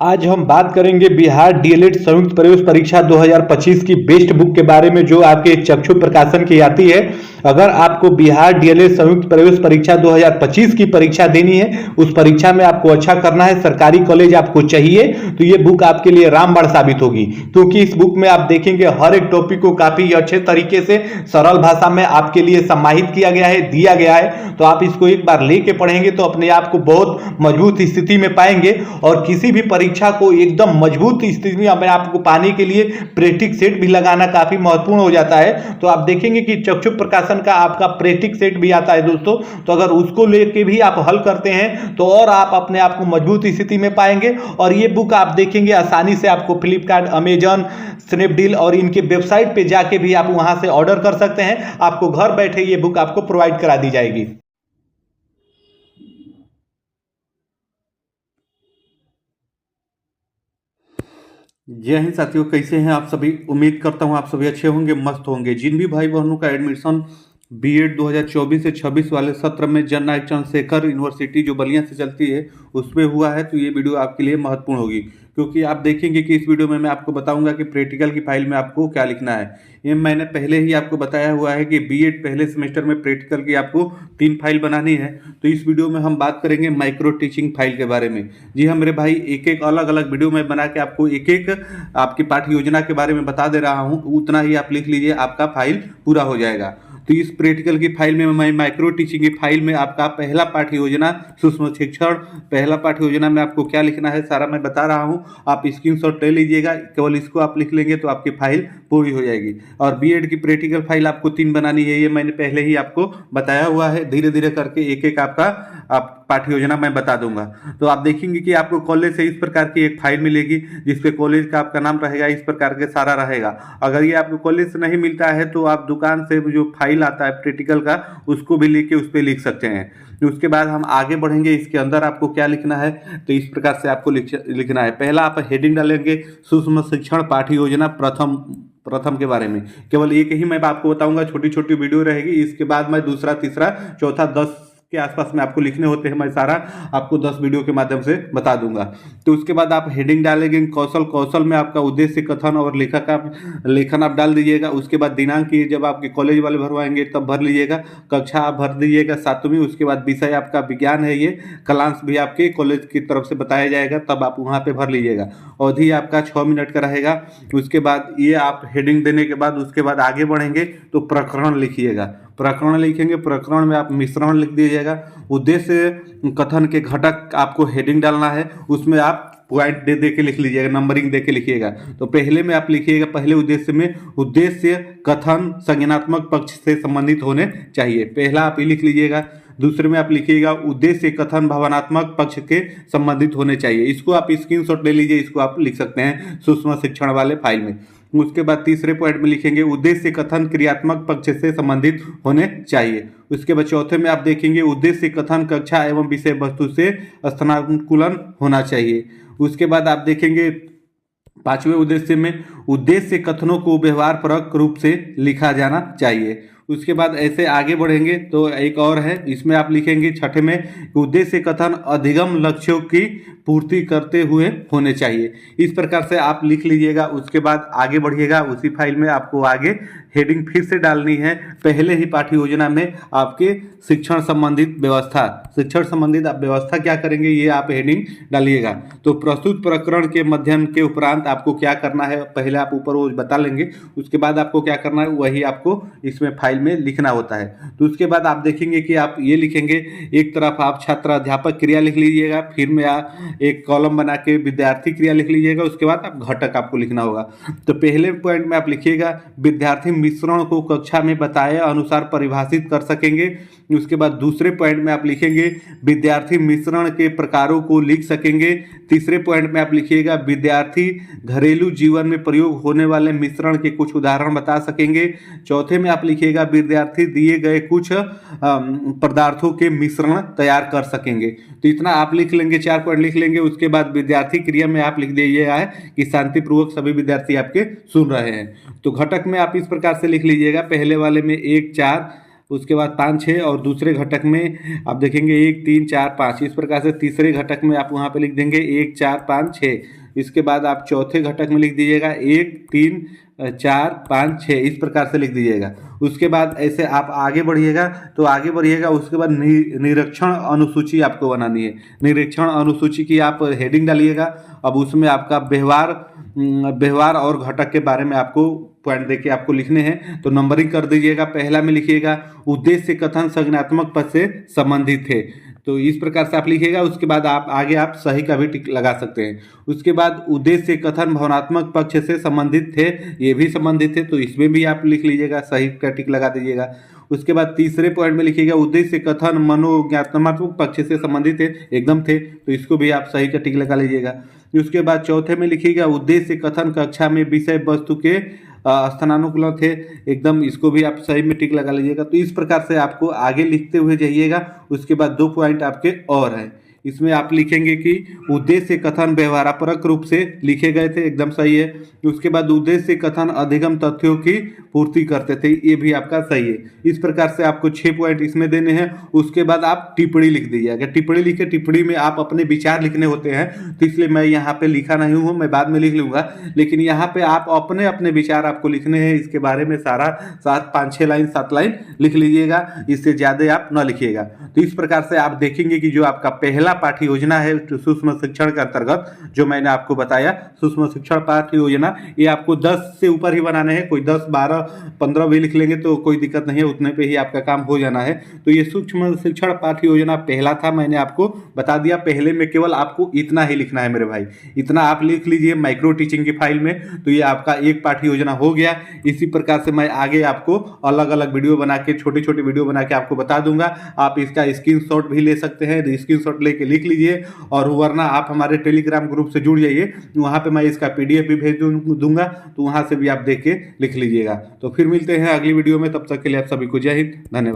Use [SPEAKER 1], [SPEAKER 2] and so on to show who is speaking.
[SPEAKER 1] आज हम बात करेंगे बिहार डीएलएड संयुक्त प्रवेश परीक्षा 2025 की बेस्ट बुक के बारे में, जो आपके चक्षु प्रकाशन की आती है। अगर आपको बिहार डीएलएड संयुक्त प्रवेश परीक्षा 2025 की परीक्षा देनी है, उस परीक्षा में आपको अच्छा करना है, सरकारी कॉलेज आपको चाहिए, तो ये बुक आपके लिए रामबाण साबित होगी। क्योंकि इस बुक में आप देखेंगे हर एक टॉपिक को काफी अच्छे तरीके से सरल भाषा में आपके लिए समाहित किया गया है, दिया गया है। तो आप इसको एक बार लेके पढ़ेंगे तो अपने आप को बहुत मजबूत स्थिति में पाएंगे, और किसी भी परीक्षा को एकदम मजबूत स्थिति में अपने आप को पाने के लिए प्रैक्टिस सेट भी लगाना काफी महत्वपूर्ण हो जाता है। तो आप देखेंगे कि चक्षु प्रकाशन का आपका प्रैक्टिस सेट भी आता है दोस्तों, तो अगर उसको लेके भी आप हल करते हैं तो और आप अपने आप को मजबूत स्थिति में पाएंगे। और ये बुक आप देखेंगे आसानी से आपको फ्लिपकार्ट, अमेजन, स्नैपडील और इनके वेबसाइट पे जाके भी आप वहां से ऑर्डर कर सकते हैं। आपको घर बैठे ये बुक आपको प्रोवाइड करा दी जाएगी।
[SPEAKER 2] जय हिंद साथियों, कैसे हैं आप सभी। उम्मीद करता हूं आप सभी अच्छे होंगे, मस्त होंगे। जिन भी भाई बहनों का एडमिशन बीएड 2024 से 26 वाले सत्र में जननायक चंद्रशेखर यूनिवर्सिटी जो बलिया से चलती है उसमें हुआ है, तो ये वीडियो आपके लिए महत्वपूर्ण होगी। क्योंकि आप देखेंगे कि इस वीडियो में मैं आपको बताऊंगा कि प्रैक्टिकल की फाइल में आपको क्या लिखना है। ये मैंने पहले ही आपको बताया हुआ है कि बीएड पहले सेमेस्टर में प्रैक्टिकल की आपको 3 फाइल बनानी है। तो इस वीडियो में हम बात करेंगे माइक्रो टीचिंग फाइल के बारे में। जी हाँ मेरे भाई, एक एक अलग अलग वीडियो में बना के आपको एक एक आपकी पाठ्य योजना के बारे में बता दे रहा हूँ। उतना ही आप लिख लीजिए, आपका फाइल पूरा हो जाएगा। तो इस प्रैक्टिकल की फाइल में, मैं माइक्रो टीचिंग की फाइल में आपका पहला पाठ्य योजना सूक्ष्म शिक्षण, पहला पाठ्य योजना में आपको क्या लिखना है सारा मैं बता रहा हूँ। आप स्क्रीनशॉट ले लीजिएगा, केवल इसको आप लिख लेंगे तो आपकी फाइल पूरी हो जाएगी। और बीएड की प्रैक्टिकल फाइल आपको 3 बनानी है, ये मैंने पहले ही आपको बताया हुआ है। धीरे धीरे करके एक एक आपका आप पाठ्य योजना मैं बता दूंगा। तो आप देखेंगे कि आपको कॉलेज से इस प्रकार की एक फाइल मिलेगी, जिसपे कॉलेज का आपका नाम रहेगा, इस प्रकार के सारा रहेगा। अगर ये आपको कॉलेज से नहीं मिलता है तो आप दुकान से जो फाइल आता है प्रैक्टिकल का, उसको भी लेके उस पर लिख सकते हैं। उसके बाद हम आगे बढ़ेंगे, इसके अंदर आपको क्या लिखना है, तो इस प्रकार से आपको लिखना है। पहला आप हेडिंग डालेंगे सूक्ष्म शिक्षण पाठ्य योजना प्रथम के बारे में। केवल एक ही मैं आपको बताऊंगा, छोटी छोटी वीडियो रहेगी। इसके बाद मैं दूसरा, तीसरा, चौथा, 10 के आसपास में आपको लिखने होते हैं, मैं सारा आपको 10 वीडियो के माध्यम से बता दूंगा। तो उसके बाद आप हेडिंग डालेंगे कौशल में आपका उद्देश्य कथन और लेखन आप डाल दीजिएगा। उसके बाद दिनांक की जब आपके कॉलेज वाले भरवाएंगे तब भर लीजिएगा। कक्षा आप भर दीजिएगा 7वीं। उसके बाद विषय आपका विज्ञान है, ये क्लास भी आपके कॉलेज की तरफ से बताया जाएगा, तब आप वहाँ पे भर लीजिएगा। अवधि आपका 6 मिनट का रहेगा। उसके बाद ये आप हेडिंग देने के बाद उसके बाद आगे बढ़ेंगे तो प्रकरण लिखिएगा। प्रकरण लिखेंगे, प्रकरण में आप मिश्रण लिख दीजिएगा। उद्देश्य कथन के घटक आपको हेडिंग डालना है, उसमें आप पॉइंट दे दे के लिख लीजिएगा, नंबरिंग दे के लिखिएगा। तो पहले में आप लिखिएगा, पहले उद्देश्य में उद्देश्य कथन संज्ञानात्मक पक्ष से संबंधित होने चाहिए, पहला आप ये लिख लीजिएगा। दूसरे में आप लिखिएगा उद्देश्य कथन भावनात्मक पक्ष के संबंधित होने चाहिए। इसको आप स्क्रीनशॉट ले लीजिए, इसको आप लिख सकते हैं सूक्ष्म शिक्षण वाले फाइल में। उसके बाद तीसरे पॉइंट में लिखेंगे उद्देश्य कथन क्रियात्मक पक्ष से संबंधित होने चाहिए। उसके बाद चौथे में आप देखेंगे उद्देश्य कथन कक्षा एवं विषय वस्तु से स्थानानुकूलन होना चाहिए। उसके बाद आप देखेंगे 5वें उद्देश्य में उद्देश्य कथनों को व्यवहारपरक रूप से लिखा जाना चाहिए। उसके बाद ऐसे आगे बढ़ेंगे तो एक और है, इसमें आप लिखेंगे 6ठे में उद्देश्य कथन अधिगम लक्ष्यों की पूर्ति करते हुए होने चाहिए। इस प्रकार से आप लिख लीजिएगा। उसके बाद आगे बढ़िएगा, उसी फाइल में आपको आगे हेडिंग फिर से डालनी है। पहले ही पाठ्य योजना में आपके शिक्षण संबंधित व्यवस्था, शिक्षण संबंधित आप व्यवस्था क्या करेंगे ये आप हेडिंग डालिएगा। तो प्रस्तुत प्रकरण के मध्यम के उपरांत आपको क्या करना है, पहले आप ऊपर वो बता लेंगे, उसके बाद आपको क्या करना है वही आपको इसमें फाइल में लिखना होता है। तो उसके बाद आप देखेंगे कि आप ये लिखेंगे, एक तरफ आप छात्र अध्यापक क्रिया लिख लीजिएगा, फिर में एक कॉलम बना के विद्यार्थी क्रिया लिख लीजिएगा। उसके बाद आप घटक आपको लिखना होगा। तो पहले पॉइंट में आप लिखिएगा विद्यार्थी मिश्रण को कक्षा में बताए अनुसार परिभाषित कर सकेंगे। उसके बाद दूसरे पॉइंट में आप लिखेंगे विद्यार्थी मिश्रण के प्रकारों को लिख सकेंगे। तीसरे पॉइंट में आप लिखिएगा विद्यार्थी घरेलू जीवन में प्रयोग होने वाले मिश्रण के कुछ उदाहरण बता सकेंगे। चौथे में आप लिखिएगा विद्यार्थी दिए गए कुछ पदार्थों के मिश्रण तैयार कर सकेंगे। तो इतना आप लिख लेंगे, 4 पॉइंट लिख लेंगे। उसके बाद विद्यार्थी क्रिया में आप लिख दीजिएगा है कि शांतिपूर्वक सभी विद्यार्थी आपके सुन रहे हैं। तो घटक में आप इस प्रकार से लिख लीजिएगा, पहले वाले में 1, 4 उसके बाद 5 6 और दूसरे घटक में आप देखेंगे 1 3 4 5। इस प्रकार से तीसरे घटक में आप वहाँ पे लिख देंगे 1 4 5 6। इसके बाद आप चौथे घटक में लिख दीजिएगा 1 3 4 5 6। इस प्रकार से लिख दीजिएगा। उसके बाद ऐसे आप आगे बढ़िएगा तो आगे बढ़िएगा। उसके बाद निरीक्षण अनुसूची आपको बनानी है। निरीक्षण अनुसूची की आप हेडिंग डालिएगा। अब उसमें आपका व्यवहार और घटक के बारे में आपको पॉइंट देके आपको लिखने हैं, तो नंबरिंग कर दीजिएगा। पहला में लिखिएगा उद्देश्य कथन संज्ञानात्मक पद से संबंधित है, तो इस प्रकार से आप लिखिएगा। उसके बाद आप आगे आप सही का भी टिक लगा सकते हैं। उसके बाद उद्देश्य कथन भावनात्मक पक्ष से संबंधित थे, ये भी संबंधित है, तो इसमें भी आप लिख लीजिएगा, सही का टिक लगा दीजिएगा। उसके बाद तीसरे पॉइंट में लिखिएगा उद्देश्य कथन मनोज्ञानात्मक पक्ष से संबंधित है, एकदम थे, तो इसको भी आप सही का टिक लगा लीजिएगा। उसके बाद चौथे में लिखिएगा उद्देश्य कथन कक्षा में विषय वस्तु के स्थानानुकूल थे, एकदम, इसको भी आप सही में टिक लगा लीजिएगा। तो इस प्रकार से आपको आगे लिखते हुए जाइएगा। उसके बाद 2 पॉइंट आपके और हैं, इसमें आप लिखेंगे कि उद्देश्य कथन व्यवहारपरक रूप से लिखे गए थे, एकदम सही है। उसके बाद उद्देश्य कथन अधिगम तथ्यों की पूर्ति करते थे, ये भी आपका सही है। इस प्रकार से आपको 6 पॉइंट इसमें देने हैं। उसके बाद आप टिप्पणी लिख दीजिए। अगर टिप्पणी लिखे, टिप्पणी में आप अपने विचार लिखने होते हैं, तो इसलिए मैं यहाँ पे लिखा नहीं हूँ, मैं बाद में लिख लूंगा, लेकिन यहाँ पे आप अपने अपने विचार आपको लिखने हैं। इसके बारे में सारा 5-6 लाइन 7 लाइन लिख लीजिएगा, इससे ज्यादा आप न लिखिएगा। तो इस प्रकार से आप देखेंगे कि जो आपका पहला पाठ्य योजना है सूक्ष्म शिक्षण के अंतर्गत जो मैंने आपको बताया, सूक्ष्म शिक्षण पाठ्य योजना, ये आपको 10 से ऊपर ही बनाने हैं। कोई 10 12 15 भी लिख लेंगे तो कोई दिक्कत नहीं है, उतने पे ही आपका काम हो जाना है। तो ये सूक्ष्म शिक्षण पाठ्य योजना पहला था, मैंने आपको बता दिया। पहले में केवल आपको इतना ही लिखना है मेरे भाई, इतना आप लिख लीजिए माइक्रो टीचिंग की फाइल में, तो ये आपका एक पाठ्य योजना हो गया। इसी प्रकार से मैं आगे आपको अलग अलग वीडियो बना के, छोटे छोटे वीडियो बना के आपको बता दूंगा। आप इसका स्क्रीनशॉट भी ले सकते हैं, स्क्रीनशॉट लेके लिख लीजिए, और वरना आप हमारे टेलीग्राम ग्रुप से जुड़ जाइए, वहां पे मैं इसका PDF भी भेज दूंगा, तो वहां से भी आप देख के लिख लीजिएगा। तो फिर मिलते हैं अगली वीडियो में, तब तक के लिए आप सभी को जय हिंद, धन्यवाद।